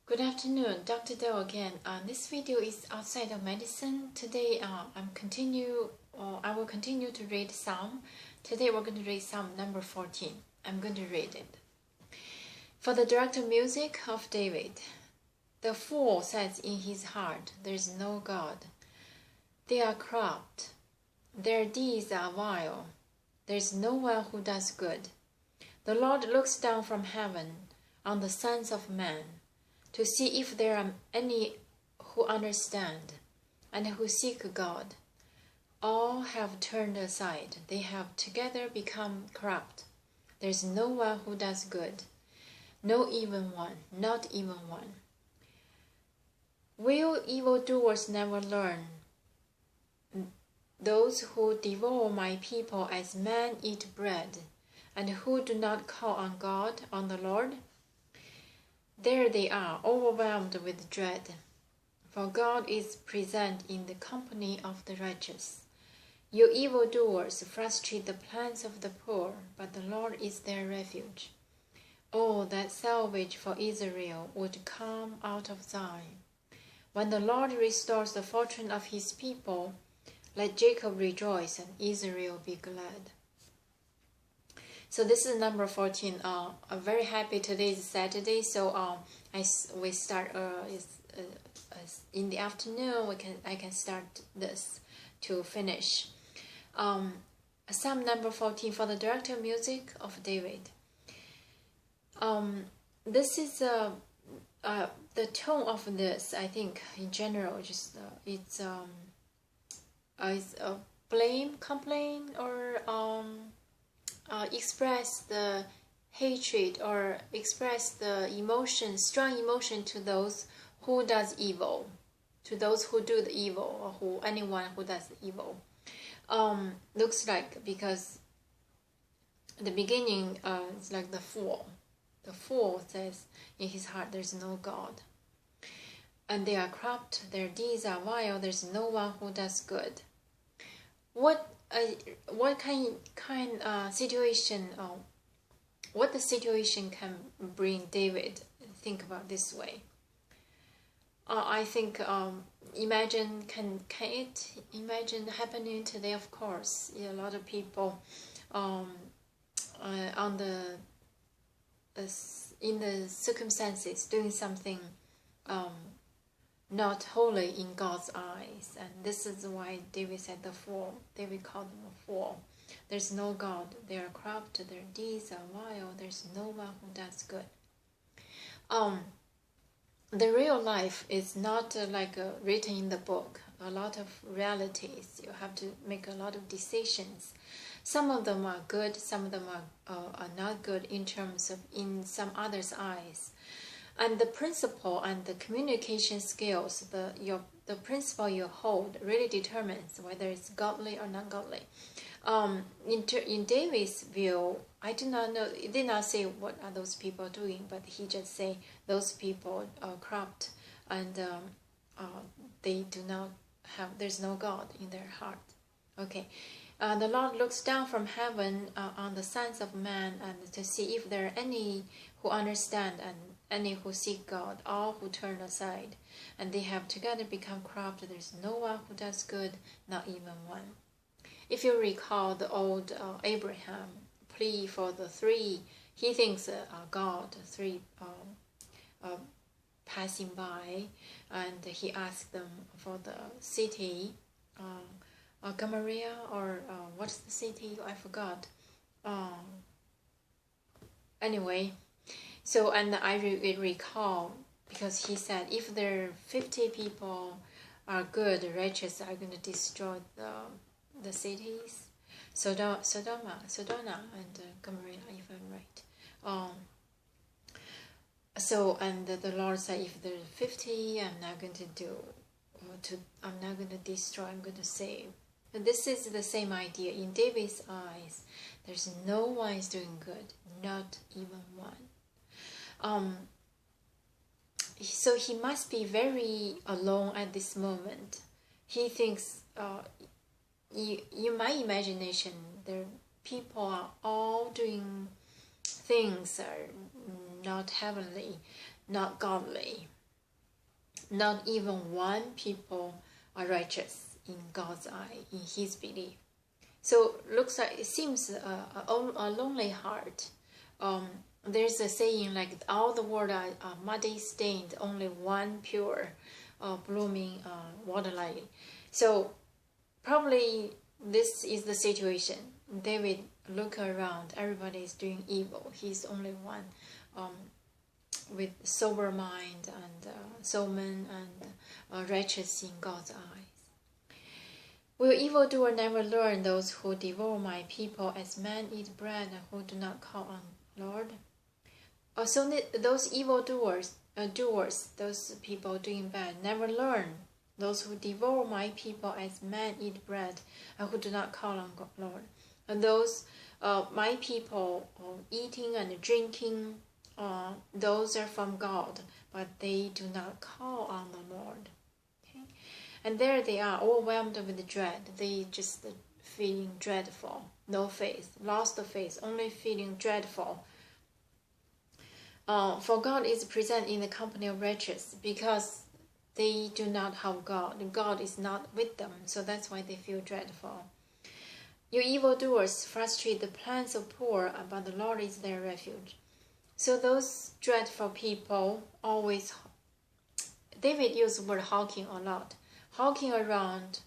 Good afternoon, Dr. Do again. This video is outside of medicine. Today I will continue to read Psalm. Today we're going to read Psalm number 14. I'm going to read it. For the director of music of David. The fool says in his heart, there is no God. They are corrupt. Their deeds are vile. There is no one who does good. The Lord looks down from heaven on the sons of men, to see if there are any who understand and who seek God. All have turned aside. They have together become corrupt. There is no one who does good. No even one, not even one. Will evildoers never learn? Those who devour my people as men eat bread, and who do not call on God, on the Lord? There they are, overwhelmed with dread. For God is present in the company of the righteous. You evildoers frustrate the plans of the poor, but the Lord is their refuge. Oh, that salvage for Israel would come out of Zion. When the Lord restores the fortune of his people, let Jacob rejoice and Israel be glad. So this is number 14. I'm very happy today is Saturday, so we start in the afternoon. I can start this to finish. Psalm number 14 for the director of music of David. This is the tone of this. I think in general, just it's a blame, complain, or express the hatred or express the emotion, strong emotion to those who does evil, to those who do the evil, or anyone who does evil. Looks like, because the beginning is like the fool. The fool says in his heart, there's no God. And they are corrupt, their deeds are vile, there's no one who does good. What kind situation, what the situation can bring David think about this way? I think imagine can it imagine happening today? Of course, a lot of people in the circumstances doing something not holy in God's eyes, and this is why David said the fool. David called them a fool. There's no God. They are corrupt. Their deeds are vile. There's no one who does good. The real life is not like written in the book. A lot of realities. You have to make a lot of decisions. Some of them are good. Some of them are not good in terms of in some others' eyes. And the principle and the communication skills, the principle you hold really determines whether it's godly or not godly. In David's view, I do not know. He did not say what are those people doing, but he just say those people are corrupt, and they do not have. There's no God in their heart. Okay. The Lord looks down from heaven on the sons of man, and to see if there are any who understand and any who seek God, all who turn aside, and they have together become corrupt. There is no one who does good, not even one. If you recall the old Abraham plea for the three, he thinks God, three passing by, and he asked them for the city, Gamaliel, or what's the city? I forgot. Anyway. So, and I recall, because he said, if there are 50 people are good, righteous, are going to destroy the cities, Sodoma, and Gomorrah, if I'm right. So, and the Lord said, if there are 50, I'm not going to destroy, I'm going to save. And this is the same idea. In David's eyes, there's no one is doing good, not even one. So he must be very alone at this moment. He thinks, in my imagination, the people are all doing things are not heavenly, not godly. Not even one people are righteous in God's eye, in His belief. So looks like it seems a lonely heart. There's a saying like all the world are muddy stained, only one pure, blooming water lily. So probably this is the situation. David look around, everybody is doing evil. He's only one with sober mind and soulman and righteous in God's eyes. Will evildoer never learn, those who devour my people as men eat bread and who do not call on Lord? So those evildoers, those people doing bad, never learn. Those who devour my people as men eat bread and who do not call on Lord. And those my people eating and drinking, those are from God, but they do not call on the Lord. Okay? And there they are, overwhelmed with dread. They just feeling dreadful, no faith, lost the faith, only feeling dreadful. For God is present in the company of righteous, because they do not have God. God is not with them, so that's why they feel dreadful. You evildoers frustrate the plans of poor, but the Lord is their refuge. So those dreadful people always, David used the word hawking a lot, hawking around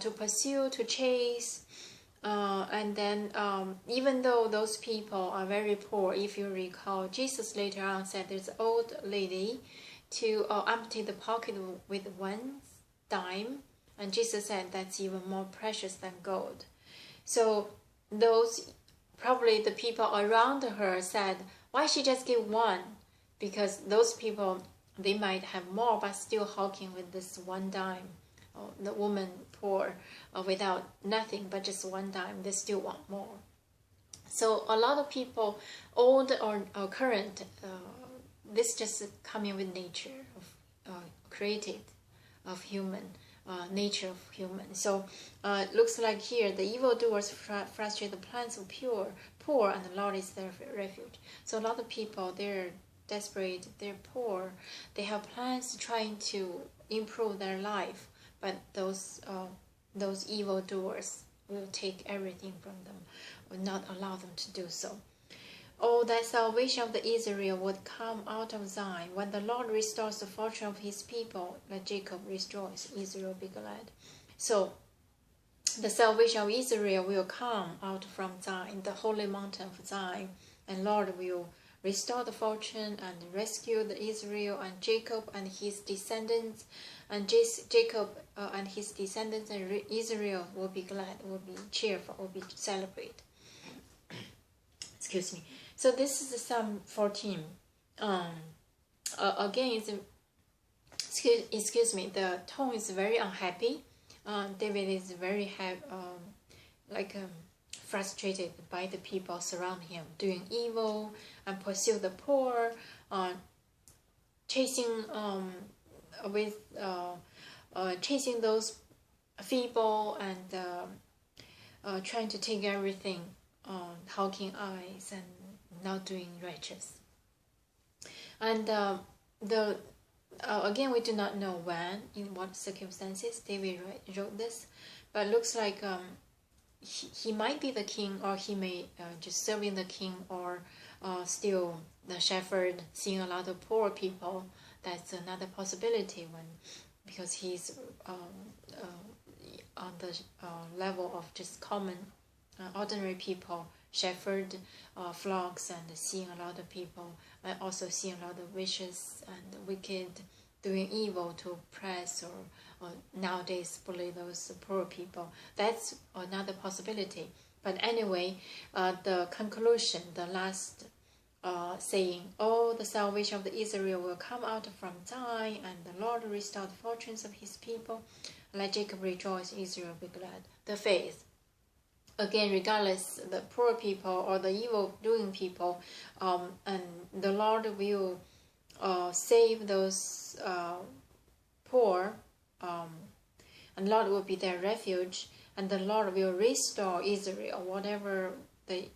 to pursue, to chase, and then even though those people are very poor, if you recall, Jesus later on said there's an old lady to empty the pocket with one dime, and Jesus said that's even more precious than gold. So those, probably the people around her said, why she just give one? Because those people, they might have more, but still hawking with this one dime. The woman poor, without nothing but just one dime, they still want more. So a lot of people, old or current, this just coming with nature of created of human, nature of human. So looks like here the evildoers frustrate the plans of poor, and the Lord is their refuge. So a lot of people, they're desperate, they're poor, they have plans trying to improve their life, but those evildoers will take everything from them, will not allow them to do so. Oh, that salvation of the Israel would come out of Zion. When the Lord restores the fortune of his people, let Jacob rejoice, Israel be glad. So the salvation of Israel will come out from Zion, the holy mountain of Zion, and Lord will restore the fortune and rescue the Israel and Jacob and his descendants, and Jacob and his descendants and Israel will be glad, will be cheerful, will be celebrate. Excuse me. So this is Psalm 14. Again, excuse me. The tone is very unhappy. David is very frustrated by the people surrounding him, doing evil and pursue the poor, chasing chasing those feeble and trying to take everything, hawking eyes and not doing righteous. And again, we do not know when, in what circumstances David wrote this, but it looks like he might be the king, or he may just serving the king, or still the shepherd, seeing a lot of poor people. That's another possibility, because he's on the level of just common, ordinary people, shepherd flocks, and seeing a lot of people, and also seeing a lot of vicious and wicked doing evil to oppress or nowadays bully those poor people. That's another possibility. But anyway, the conclusion, the last saying, oh, the salvation of the Israel will come out from Zion, and the Lord restore the fortunes of his people. Let Jacob rejoice, Israel be glad. The faith. Again, regardless the poor people or the evil-doing people, and the Lord will save those poor, and Lord will be their refuge, and the Lord will restore Israel, whatever the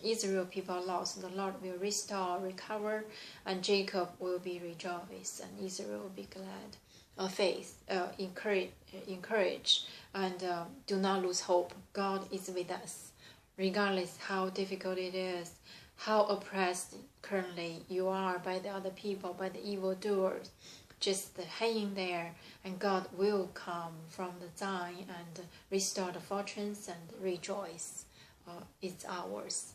Israel people lost, the Lord will restore, recover, and Jacob will be rejoiced, and Israel will be glad. Faith, encourage, and do not lose hope. God is with us, regardless how difficult it is, how oppressed currently you are by the other people, by the evildoers. Just hang in there, and God will come from the Zion and restore the fortunes and rejoice. It's ours.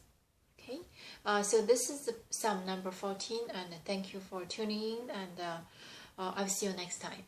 Okay, so this is Psalm number 14, and thank you for tuning in, and I'll see you next time.